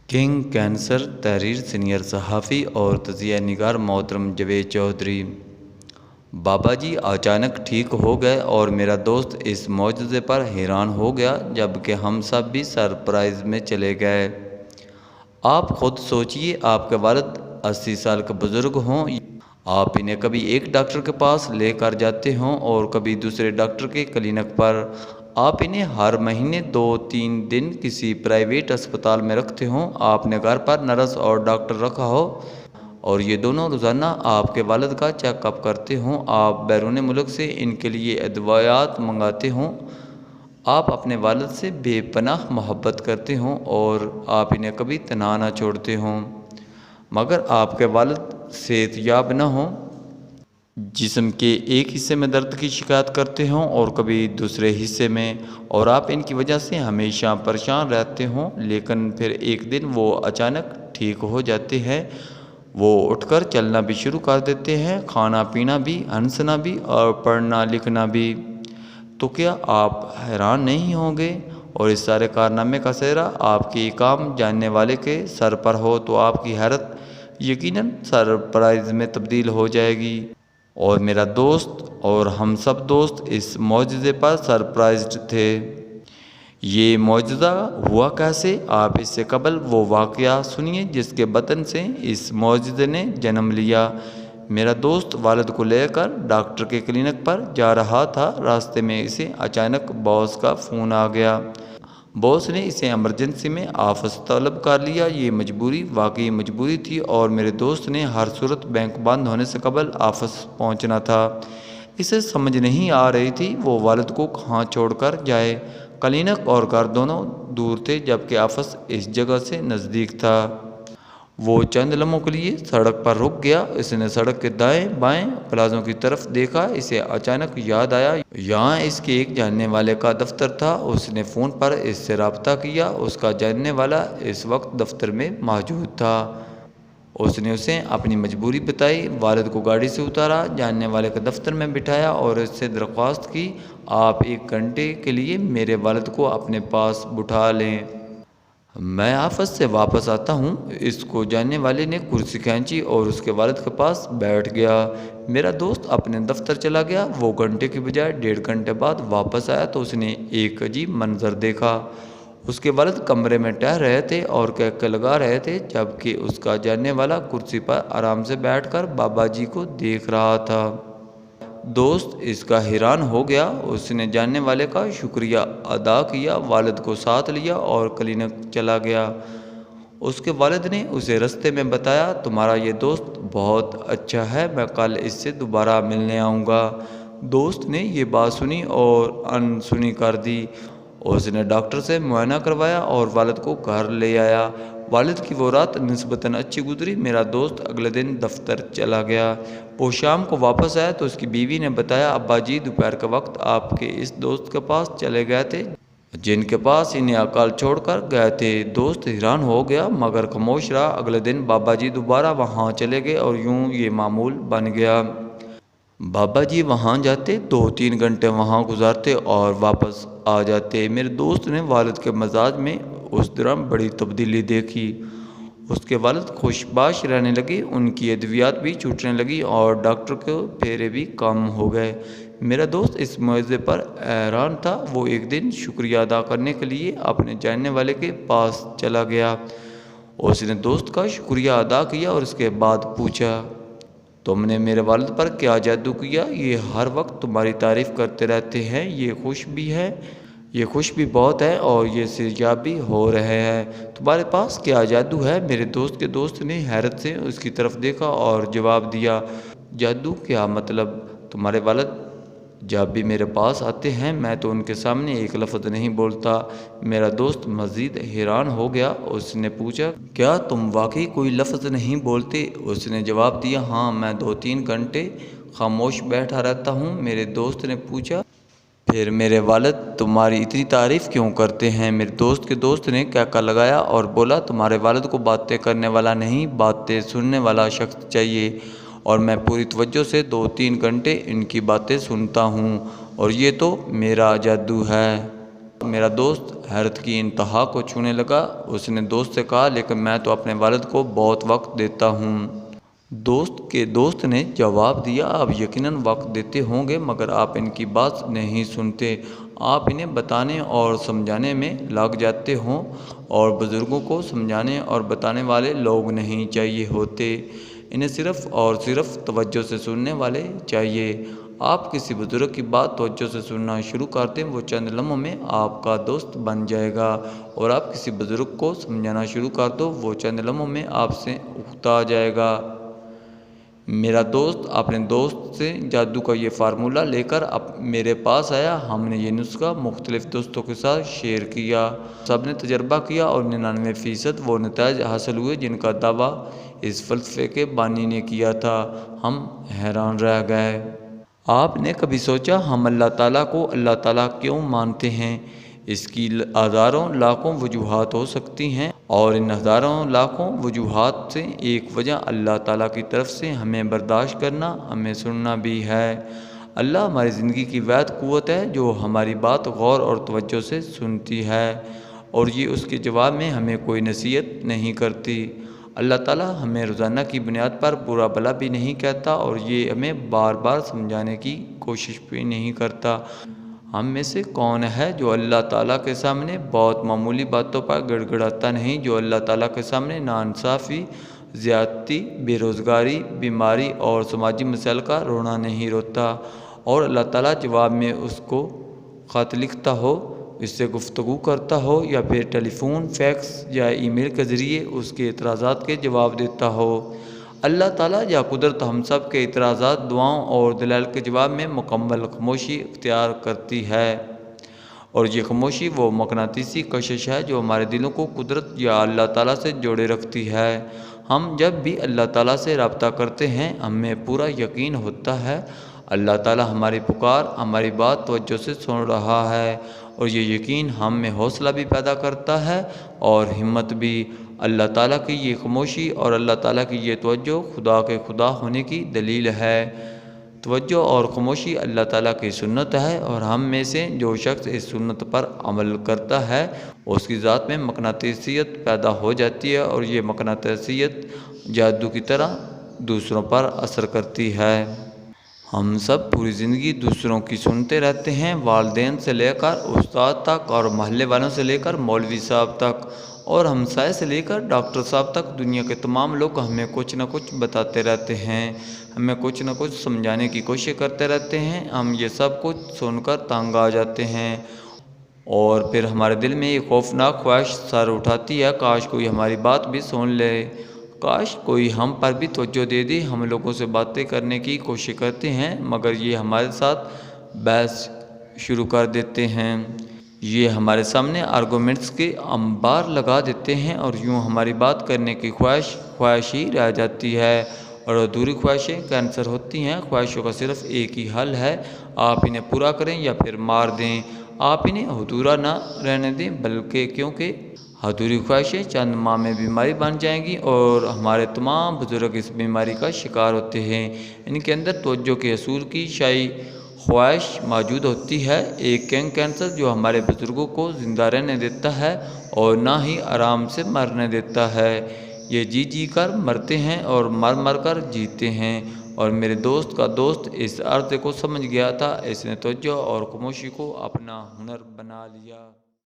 King cancer تحریر senior صحافی اور تجزیہ نگار محترم جاوید چودھری۔ بابا جی اچانک ٹھیک ہو گئے اور میرا دوست اس معجزے پر حیران ہو گیا، جبکہ ہم سب بھی سرپرائز میں چلے گئے۔ آپ خود سوچئے، آپ کے والد 80 سال کے بزرگ ہوں، آپ انہیں کبھی ایک ڈاکٹر کے پاس لے کر جاتے ہوں اور کبھی دوسرے ڈاکٹر کے کلینک پر۔ آپ انہیں ہر مہینے 2-3 دن کسی پرائیویٹ اسپتال میں رکھتے ہوں، آپ نے گھر پر نرس اور ڈاکٹر رکھا ہو اور یہ دونوں روزانہ آپ کے والد کا چیک اپ کرتے ہوں۔ آپ بیرون ملک سے ان کے لیے ادویات منگاتے ہوں۔ آپ اپنے والد سے بے پناہ محبت کرتے ہوں اور آپ انہیں کبھی تنہا نہ چھوڑتے ہوں، مگر آپ کے والد صحت یاب نہ ہوں، جسم کے ایک حصے میں درد کی شکایت کرتے ہوں اور کبھی دوسرے حصے میں، اور آپ ان کی وجہ سے ہمیشہ پریشان رہتے ہوں۔ لیکن پھر ایک دن وہ اچانک ٹھیک ہو جاتے ہیں، وہ اٹھ کر چلنا بھی شروع کر دیتے ہیں، کھانا پینا بھی، ہنسنا بھی اور پڑھنا لکھنا بھی۔ تو کیا آپ حیران نہیں ہوں گے؟ اور اس سارے کارنامے کا سہرا آپ کے کام جاننے والے کے سر پر ہو تو آپ کی حیرت یقیناً سرپرائز میں تبدیل ہو جائے گی۔ اور میرا دوست اور ہم سب دوست اس معجزے پر سرپرائزڈ تھے۔ یہ معجزہ ہوا کیسے؟ آپ اس سے قبل وہ واقعہ سنیے جس کے بطن سے اس معجزے نے جنم لیا۔ میرا دوست والد کو لے کر ڈاکٹر کے کلینک پر جا رہا تھا۔ راستے میں اسے اچانک باس کا فون آ گیا۔ باس نے اسے ایمرجنسی میں آفس طلب کر لیا۔ یہ مجبوری واقعی مجبوری تھی اور میرے دوست نے ہر صورت بینک بند ہونے سے قبل آفس پہنچنا تھا۔ اسے سمجھ نہیں آ رہی تھی وہ والد کو کہاں چھوڑ کر جائے۔ کلینک اور گھر دونوں دور تھے، جبکہ آفس اس جگہ سے نزدیک تھا۔ وہ چند لمحوں کے لیے سڑک پر رک گیا۔ اس نے سڑک کے دائیں بائیں پلازوں کی طرف دیکھا۔ اسے اچانک یاد آیا یہاں اس کے ایک جاننے والے کا دفتر تھا۔ اس نے فون پر اس سے رابطہ کیا۔ اس کا جاننے والا اس وقت دفتر میں موجود تھا۔ اس نے اسے اپنی مجبوری بتائی، والد کو گاڑی سے اتارا، جاننے والے کے دفتر میں بٹھایا اور اس سے درخواست کی، آپ 1 گھنٹے کے لیے میرے والد کو اپنے پاس بٹھا لیں، میں آفس سے واپس آتا ہوں۔ اس کو جاننے والے نے کرسی کھینچی اور اس کے والد کے پاس بیٹھ گیا۔ میرا دوست اپنے دفتر چلا گیا۔ وہ گھنٹے کی بجائے 1.5 گھنٹے بعد واپس آیا تو اس نے ایک عجیب منظر دیکھا۔ اس کے والد کمرے میں ٹہل رہے تھے اور کہکے لگا رہے تھے، جبکہ اس کا جاننے والا کرسی پر آرام سے بیٹھ کر بابا جی کو دیکھ رہا تھا۔ دوست اس کا حیران ہو گیا۔ اس نے جاننے والے کا شکریہ ادا کیا، والد کو ساتھ لیا اور کلینک چلا گیا۔ اس کے والد نے اسے رستے میں بتایا، تمہارا یہ دوست بہت اچھا ہے، میں کل اس سے دوبارہ ملنے آؤں گا۔ دوست نے یہ بات سنی اور انسنی کر دی۔ اس نے ڈاکٹر سے معائنہ کروایا اور والد کو گھر لے آیا۔ والد کی وہ رات نسبتاً اچھی گزری۔ میرا دوست اگلے دن دفتر چلا گیا۔ وہ شام کو واپس آیا تو اس کی بیوی نے بتایا، ابا جی دوپہر کے وقت آپ کے اس دوست کے پاس چلے گئے تھے جن کے پاس انہیں اکال چھوڑ کر گئے تھے۔ دوست حیران ہو گیا مگر خاموش رہا۔ اگلے دن بابا جی دوبارہ وہاں چلے گئے اور یوں یہ معمول بن گیا۔ بابا جی وہاں جاتے، 2-3 گھنٹے وہاں گزارتے اور واپس آ جاتے۔ میرے دوست نے والد کے مزاج میں اس دوران بڑی تبدیلی دیکھی۔ اس کے والد خوش باش رہنے لگے، ان کی ادویات بھی چھوٹنے لگی اور ڈاکٹر کے پھیرے بھی کم ہو گئے۔ میرا دوست اس معجزے پر حیران تھا۔ وہ ایک دن شکریہ ادا کرنے کے لیے اپنے جاننے والے کے پاس چلا گیا۔ اس نے دوست کا شکریہ ادا کیا اور اس کے بعد پوچھا، تم نے میرے والد پر کیا جادو کیا؟ یہ ہر وقت تمہاری تعریف کرتے رہتے ہیں، یہ خوش بھی بہت ہے اور یہ صحتیاب بھی ہو رہے ہیں، تمہارے پاس کیا جادو ہے؟ میرے دوست کے دوست نے حیرت سے اس کی طرف دیکھا اور جواب دیا، جادو کیا مطلب؟ تمہارے والد جب بھی میرے پاس آتے ہیں میں تو ان کے سامنے ایک لفظ نہیں بولتا۔ میرا دوست مزید حیران ہو گیا۔ اس نے پوچھا، کیا تم واقعی کوئی لفظ نہیں بولتے؟ اس نے جواب دیا، ہاں، میں 2-3 گھنٹے خاموش بیٹھا رہتا ہوں۔ میرے دوست نے پوچھا، پھر میرے والد تمہاری اتنی تعریف کیوں کرتے ہیں؟ میرے دوست کے دوست نے کہکا لگایا اور بولا، تمہارے والد کو باتیں کرنے والا نہیں، باتیں سننے والا شخص چاہیے، اور میں پوری توجہ سے 2-3 گھنٹے ان کی باتیں سنتا ہوں، اور یہ تو میرا جادو ہے۔ میرا دوست حیرت کی انتہا کو چھونے لگا۔ اس نے دوست سے کہا لیکن میں تو اپنے والد کو بہت وقت دیتا ہوں۔ دوست نے جواب دیا آپ یقیناً وقت دیتے ہوں گے مگر آپ ان کی بات نہیں سنتے، آپ انہیں بتانے اور سمجھانے میں لگ جاتے ہو اور بزرگوں کو سمجھانے اور بتانے والے لوگ نہیں چاہیے ہوتے، انہیں صرف اور صرف توجہ سے سننے والے چاہیے۔ آپ کسی بزرگ کی بات توجہ سے سننا شروع کر دیں، وہ چند لمحوں میں آپ کا دوست بن جائے گا، اور آپ کسی بزرگ کو سمجھانا شروع کر دو، وہ چند لمحوں میں آپ سے اکتا جائے گا۔ میرا دوست اپنے دوست سے جادو کا یہ فارمولہ لے کر میرے پاس آیا۔ ہم نے یہ نسخہ مختلف دوستوں کے ساتھ شیئر کیا، سب نے تجربہ کیا اور 99% وہ نتائج حاصل ہوئے جن کا دعویٰ اس فلسفے کے بانی نے کیا تھا۔ ہم حیران رہ گئے۔ آپ نے کبھی سوچا ہم اللہ تعالیٰ کو اللہ تعالیٰ کیوں مانتے ہیں؟ اس کی ہزاروں لاکھوں وجوہات ہو سکتی ہیں، اور ان ہزاروں لاکھوں وجوہات سے ایک وجہ اللہ تعالیٰ کی طرف سے ہمیں برداشت کرنا، ہمیں سننا بھی ہے۔ اللہ ہماری زندگی کی واحد قوت ہے جو ہماری بات غور اور توجہ سے سنتی ہے، اور یہ اس کے جواب میں ہمیں کوئی نصیحت نہیں کرتی۔ اللہ تعالیٰ ہمیں روزانہ کی بنیاد پر برا بھلا بھی نہیں کہتا، اور یہ ہمیں بار بار سمجھانے کی کوشش بھی نہیں کرتا۔ ہم میں سے کون ہے جو اللہ تعالیٰ کے سامنے بہت معمولی باتوں پر گڑ گڑاتا نہیں، جو اللہ تعالیٰ کے سامنے ناانصافی، زیادتی، بے روزگاری، بیماری اور سماجی مسائل کا رونا نہیں روتا، اور اللہ تعالیٰ جواب میں اس کو خط لکھتا ہو، اس سے گفتگو کرتا ہو، یا پھر ٹیلی فون، فیکس یا ای میل کے ذریعے اس کے اعتراضات کے جواب دیتا ہو۔ اللہ تعالیٰ یا قدرت ہم سب کے اعتراضات، دعاؤں اور دلائل کے جواب میں مکمل خاموشی اختیار کرتی ہے، اور یہ خاموشی وہ مقناطیسی کشش ہے جو ہمارے دلوں کو قدرت یا اللہ تعالیٰ سے جوڑے رکھتی ہے۔ ہم جب بھی اللہ تعالیٰ سے رابطہ کرتے ہیں ہمیں پورا یقین ہوتا ہے اللہ تعالیٰ ہماری پکار، ہماری بات توجہ سے سن رہا ہے، اور یہ یقین ہم میں حوصلہ بھی پیدا کرتا ہے اور ہمت بھی۔ اللہ تعالیٰ کی یہ خاموشی اور اللہ تعالیٰ کی یہ توجہ خدا کے خدا ہونے کی دلیل ہے۔ توجہ اور خاموشی اللہ تعالیٰ کی سنت ہے، اور ہم میں سے جو شخص اس سنت پر عمل کرتا ہے اس کی ذات میں مقناطیسیت پیدا ہو جاتی ہے، اور یہ مقناطیسیت جادو کی طرح دوسروں پر اثر کرتی ہے۔ ہم سب پوری زندگی دوسروں کی سنتے رہتے ہیں، والدین سے لے کر استاد تک، اور محلے والوں سے لے کر مولوی صاحب تک، اور ہمسائے سے لے کر ڈاکٹر صاحب تک۔ دنیا کے تمام لوگ ہمیں کچھ نہ کچھ بتاتے رہتے ہیں، ہمیں کچھ نہ کچھ سمجھانے کی کوشش کرتے رہتے ہیں۔ ہم یہ سب کچھ سن کر تنگ آ جاتے ہیں، اور پھر ہمارے دل میں ایک خوفناک خواہش سر اٹھاتی ہے، کاش کوئی ہماری بات بھی سن لے، کاش کوئی ہم پر بھی توجہ دے دے۔ ہم لوگوں سے باتیں کرنے کی کوشش کرتے ہیں مگر یہ ہمارے ساتھ بحث شروع کر دیتے ہیں، یہ ہمارے سامنے آرگومنٹس کے انبار لگا دیتے ہیں، اور یوں ہماری بات کرنے کی خواہش ہی رہ جاتی ہے، اور ادھوری خواہشیں کینسر ہوتی ہیں۔ خواہشوں کا صرف ایک ہی حل ہے، آپ انہیں پورا کریں یا پھر مار دیں، آپ انہیں ادھورا نہ رہنے دیں، بلکہ کیونکہ ادھوری خواہشیں چند ماہ میں بیماری بن جائیں گی، اور ہمارے تمام بزرگ اس بیماری کا شکار ہوتے ہیں۔ ان کے اندر توجہ کے حصول کی شائع خواہش موجود ہوتی ہے، ایک کینسر جو ہمارے بزرگوں کو زندہ رہنے دیتا ہے اور نہ ہی آرام سے مرنے دیتا ہے۔ یہ جی جی کر مرتے ہیں اور مر مر کر جیتے ہیں، اور میرے دوست کا دوست اس عرض کو سمجھ گیا تھا، اس نے توجہ اور خاموشی کو اپنا ہنر بنا لیا۔